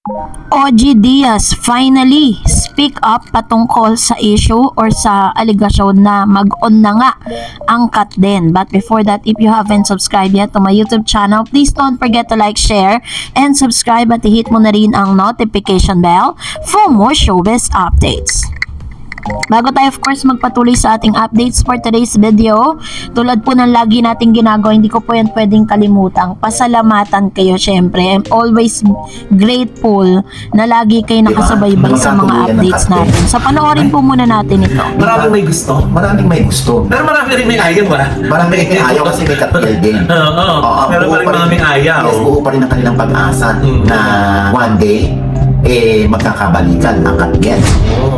OG Diaz finally speak up patungkol sa issue or sa aligasyon na mag-on na nga ang Katden. But before that, if you haven't subscribed yet to my YouTube channel, please don't forget to like, share, and subscribe at i-hit mo na rin ang notification bell for more showbiz updates. Bago tayo of course magpatuloy sa ating updates for today's video, tulad po ng lagi nating ginagawa, hindi ko po yan pwedeng kalimutang pasalamatan kayo syempre. I'm always grateful na lagi kayo nakasubaybay sa mga updates natin. So panoorin po muna natin ito. Maraming may gusto. Maraming may gusto. Pero marami rin may ayaw ba? Marami rin may ayaw kasi may katil din. Oo. Pero maraming ayaw. Yes, buo pa rin ang kanilang pag-asa na one day magkakabalikan ang Katden.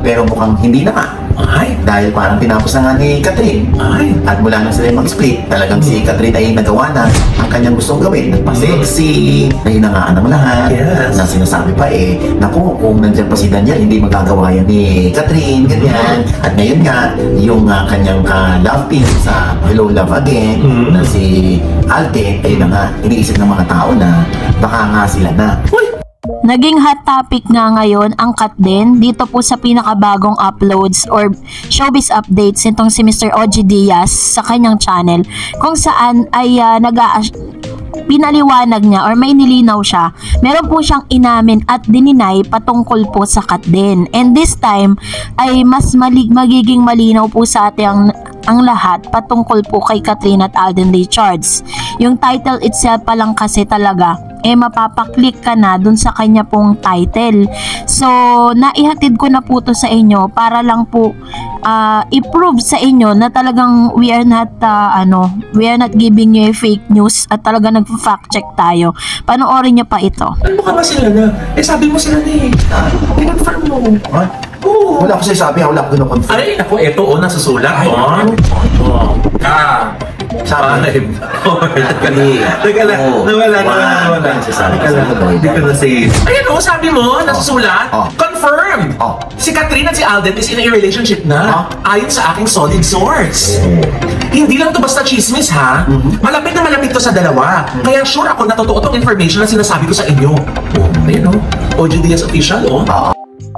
Pero mukhang hindi na nga. Ay. Dahil parang tinapos na nga ni Catherine. Ay. At mula na sila mag-split, talagang si Catherine ay nagawa na ang kanyang gustong gawin. Nagpa-sexy, nahinangaan naman lahat. Yes. Na sinasabi pa naku, kung nandiyan pa si Daniel, hindi magagawa yan ni Catherine, ganyan. At ngayon nga, yung kanyang love team sa Hello Love Again, na si Alden, ay na nga, iniisip ng mga tao na baka nga sila na. Uy! Naging hot topic nga ngayon ang Katden dito po sa pinakabagong uploads or showbiz updates nitong si Mr. OG Diaz sa kanyang channel, kung saan ay pinaliwanag niya or may nilinaw siya. Meron po siyang inamin at dininay patungkol po sa Katden. And this time ay mas magiging malinaw po sa ating ang lahat patungkol po kay Catherine at Alden Richards. Yung title itself pa lang kasi talaga mapapaklik ka na dun sa kanya pong title. So naihatid ko na po to sa inyo para lang po i-prove sa inyo na talagang we are not giving you a fake news at talaga nag-fact check tayo. Panoorin niyo pa ito. Ano ka ba sila na? Sabi mo sila na kinonfirm mo. What? Oo. Wala ko sabi, wala ko kinonfirm. Ay, ako, ito nasusulat. Sabi. Teka lang, nawala. Hindi ko na say. Ayan sabi mo, nasusulat. Confirmed. Si Catherine at si Alden is in a relationship na. Ayon sa aking solid source. Hindi lang to basta chismis ha. Malapit na malapit to sa dalawa. Kaya sure ako na totoo tong information na sinasabi ko sa inyo. Ayan OG Diaz official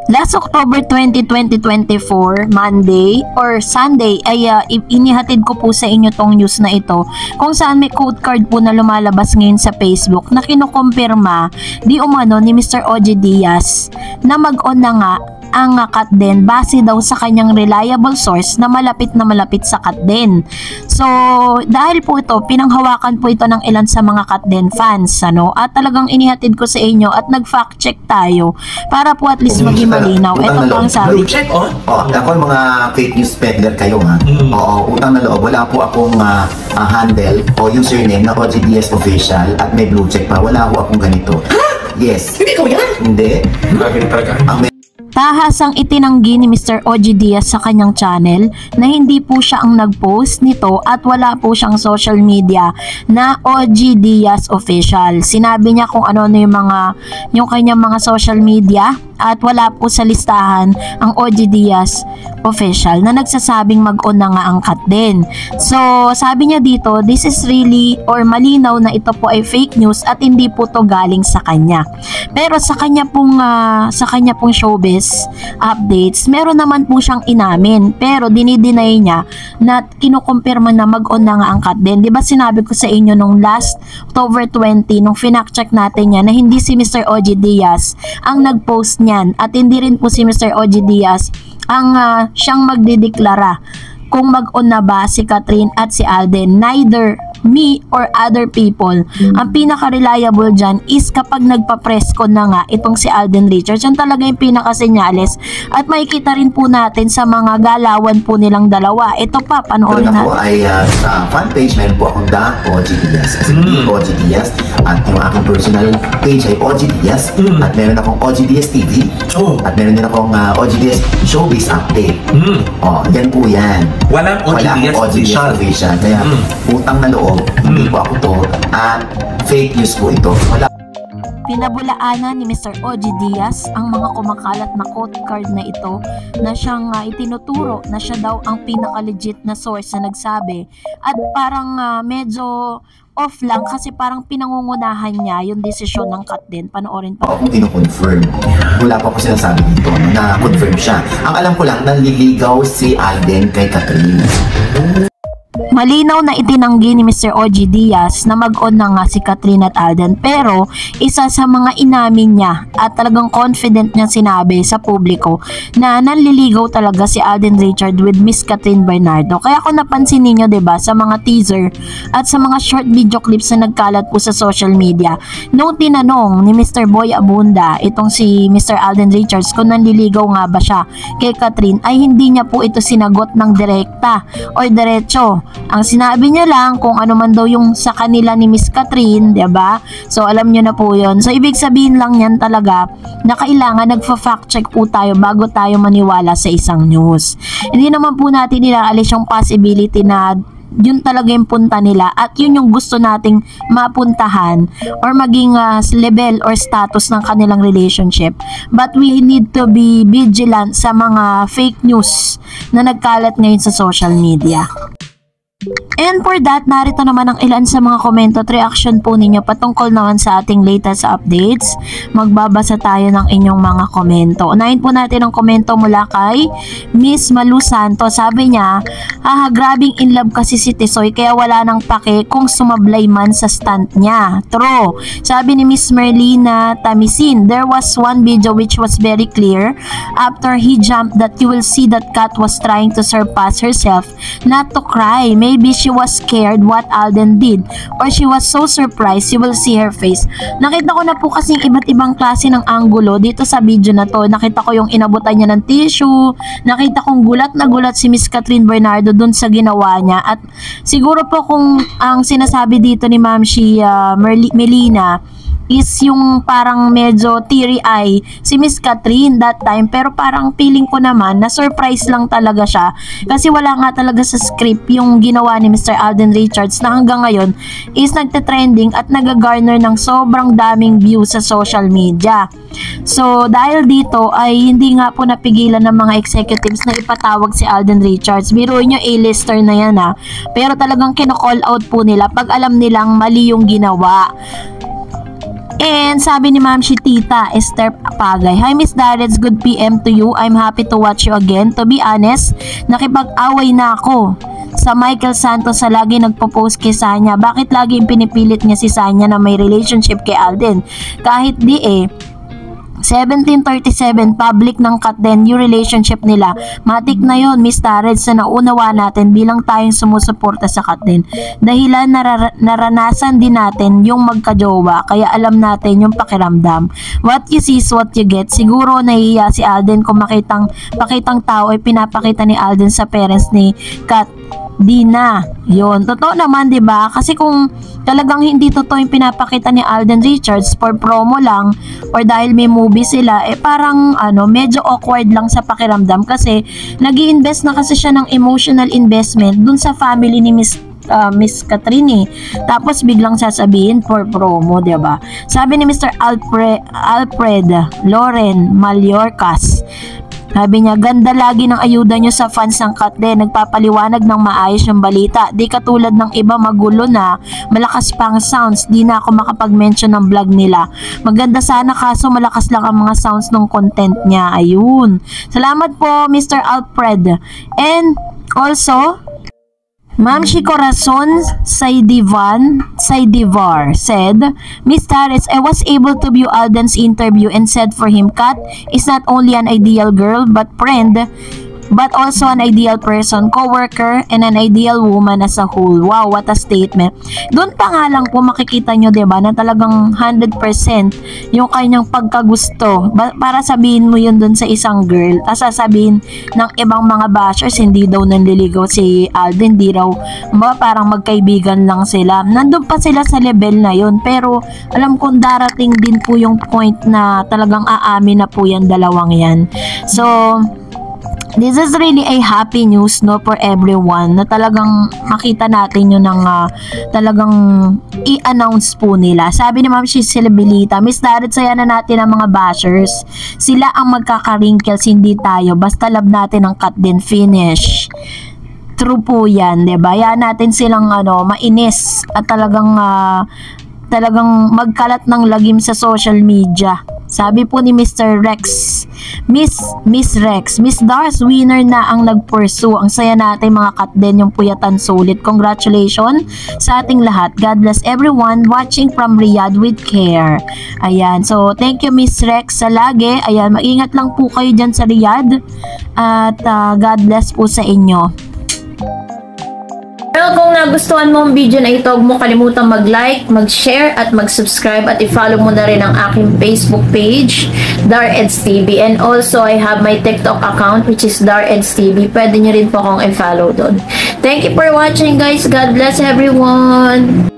Last October 20, 2024, Monday or Sunday ay inihatid ko po sa inyo tong news na ito, kung saan may code card po na lumalabas ngayon sa Facebook na kinukumpirma di umano ni Mr. OG Diaz na mag-on na nga ang Katden base daw sa kanyang reliable source na malapit sa Katden. So dahil po ito, pinanghawakan po ito ng ilan sa mga Katden fans at talagang inihatid ko sa inyo at nag-fact check tayo para po at least maging malinaw. Ito po ang sabi. Check ako mga fake news peddler kayo ha. Utang na loob, wala po akong handle o username na OG Diaz official at may blue check pa. Wala po akong ganito. Yes. Hindi ko yan? Hindi. Tahasang itinanggi ni Mr. OG Diaz sa kanyang channel na hindi po siya ang nag-post nito at wala po siyang social media na OG Diaz official. Sinabi niya kung ano yung kanyang mga social media at wala po sa listahan ang OG Diaz official na nagsasabing mag-on na nga ang Katden. So sabi niya dito, this is really or malinaw na ito po ay fake news at hindi po to galing sa kanya. Pero sa kanya pong showbiz updates, meron naman po siyang inamin pero dinideny niya na kinukumpirma na mag-on na nga ang Katden. Diba sinabi ko sa inyo nung last October 20 nung finact check natin niya na hindi si Mr. OG Diaz ang nag-post niyan at hindi rin po si Mr. OG Diaz ang siyang magdideklara kung mag-on na ba si Catherine at si Alden. Neither me or other people. Ang pinaka-reliable dyan is kapag nagpa-press-con na nga itong si Alden Richards. Yan talaga yung pinaka-senyales. At makikita rin po natin sa mga galawan po nilang dalawa. Ito pa, panoorin natin. Ako ay sa fanpage, meron po akong OG Diaz. Kasi OG Diaz. At yung aking personal page ay OG Diaz. At meron akong OG Diaz TV. At meron din akong OG Diaz Showbiz Update. Yan po yan. Walang OG Diaz official. Kaya utang na loob, hindi po ako to. At fake news po ito. Pinabulaanan ni Mr. OG Diaz ang mga kumakalat na quote card na ito na siyang itinuturo na siya daw ang pinaka-legit na source na nagsabi, at parang medyo off lang kasi parang pinangungunahan niya yung desisyon ng Katden. Panoorin pa. Ako kino-confirm. Wala pa ko sinasabi dito na confirm siya. Ang alam ko lang, nanliligaw si Alden kay Catherine. Malinaw na itinanggi ni Mr. OG Diaz na mag-on na nga si Catherine at Alden, pero isa sa mga inamin niya at talagang confident niya sinabi sa publiko na nanliligaw talaga si Alden Richard with Miss Catherine Bernardo. Kaya kung napansin niyo, 'di ba, sa mga teaser at sa mga short video clips na nagkalat po sa social media, nung tinanong ni Mr. Boy Abunda itong si Mr. Alden Richards kung nanliligaw nga ba siya kay Catherine, ay hindi niya po ito sinagot ng direkta o diretso. Ang sinabi niya lang kung ano man daw yung sa kanila ni Miss Catherine, 'di ba? So alam niyo na po 'yon. So ibig sabihin lang yan talaga na kailangan nagfa-fact check po tayo bago tayo maniwala sa isang news. Hindi naman po natin inaalis yung possibility na yun talaga yung punta nila at yun yung gusto nating mapuntahan or maging level or status ng kanilang relationship. But we need to be vigilant sa mga fake news na nagkalat ngayon sa social media. And for that, narito naman ang ilan sa mga komento at reaction po ninyo patungkol naman sa ating latest updates. Magbabasa tayo ng inyong mga komento. Unahin po natin ang komento mula kay Miss Malu Santos. Sabi niya, grabing in love kasi si Tisoy kaya wala nang pake kung sumablay man sa stunt niya. True. Sabi ni Miss Merlina Tamisin, there was one video which was very clear. After he jumped that you will see that Kat was trying to surpass herself, not to cry. Maybe she was scared what Alden did or she was so surprised you will see her face. Nakita ko na po kasing iba't ibang klase ng anggulo dito sa video na to. Nakita ko yung inabutan niya ng tissue, nakita kong gulat na gulat si Miss Catherine Bernardo dun sa ginawa niya, at siguro po kung ang sinasabi dito ni Ma'am Melina is yung parang medyo teary eye si Miss Catherine that time, pero parang feeling ko naman na surprise lang talaga siya kasi wala nga talaga sa script yung ginawa ni Mr. Alden Richards na hanggang ngayon is nagte-trending at nag-garner ng sobrang daming views sa social media. So dahil dito ay hindi nga po napigilan ng mga executives na ipatawag si Alden Richards. Biruin nyo, A-lister na yan pero talagang kino-call out po nila pag alam nilang mali yung ginawa. And sabi ni Ma'am Tita Esther Pagay, hi Miss Darrets, good PM to you. I'm happy to watch you again. To be honest, nakipag-away na ako sa Michael Santos sa lagi nagpo-post kay Sanya. Bakit lagi pinipilit niya si Sanya na may relationship kay Alden? Kahit di 1737 public ng Katden yung relationship nila. Matik na yon, Miss Darrets, na naunawa natin bilang tayong sumusuporta sa Katden. Dahilan naranasan din natin yung magkajowa, kaya alam natin yung pakiramdam. What you see is what you get. Siguro nahihiya si Alden kung pakitang tao ay pinapakita ni Alden sa parents ni Kat. Di na. Yun. Totoo naman, 'di ba? Kasi kung talagang hindi totoo yung pinapakita ni Alden Richards for promo lang or dahil may movie sila, parang medyo awkward lang sa pakiramdam kasi nag-i-invest na kasi siya ng emotional investment dun sa family ni Miss Catherine. Tapos biglang sasabihin for promo, 'di ba? Sabi ni Mr. Alfred Loren Mallorcas, sabi niya, ganda lagi ng ayuda nyo sa fans ng Katden. Nagpapaliwanag ng maayos yung balita. Di katulad ng iba magulo na, malakas pang sounds. Di na ako makapag-mention ng vlog nila. Maganda sana kaso malakas lang ang mga sounds ng content niya. Ayun. Salamat po, Mr. Alfred. And also, Ma'am Corazon Saidivar said, Miss Darrets, I was able to view Alden's interview and said for him, Kat is not only an ideal girl but friend, but also an ideal person, co-worker, and an ideal woman as a whole. Wow, what a statement. Doon pa nga lang po makikita nyo, diba, na talagang 100% yung kanyang pagkagusto. Para sabihin mo yun doon sa isang girl, at sasabihin ng ibang mga bashers, hindi daw nanliligaw si Alden, hindi raw, parang magkaibigan lang sila. Nandun pa sila sa level na yun, pero alam kong darating din po yung point na talagang aamin na po yan dalawang yan. So, This is really a happy news, no, for everyone, na talagang makita natin yun ng talagang i-announce po nila. Sabi ni Ma'am Cecilita, Miss Darit, saya na natin ang mga bashers. Sila ang magkaka-wrinkles, hindi tayo. Basta love natin ang cut din, finish. True po yan, diba? Yan natin silang mainis at talagang magkalat ng lagim sa social media. Sabi po ni Mr. Rex, Miss Rex, Miss Dars, winner na ang nag-pursue. Ang saya natin mga kat din yung puyatan sulit. Congratulations sa ating lahat. God bless everyone watching from Riyadh with care. Ayan, so thank you Miss Rex sa lagi. Ayan, maingat lang po kayo dyan sa Riyadh. At God bless po sa inyo. Well, kung nagustuhan mo ang video na ito, huwag mo kalimutang mag-like, mag-share, at mag-subscribe, at i-follow mo na rin ang aking Facebook page, Dareds TV. And also, I have my TikTok account, which is Dareds TV. Pwede nyo rin po akong i-follow doon. Thank you for watching, guys. God bless everyone!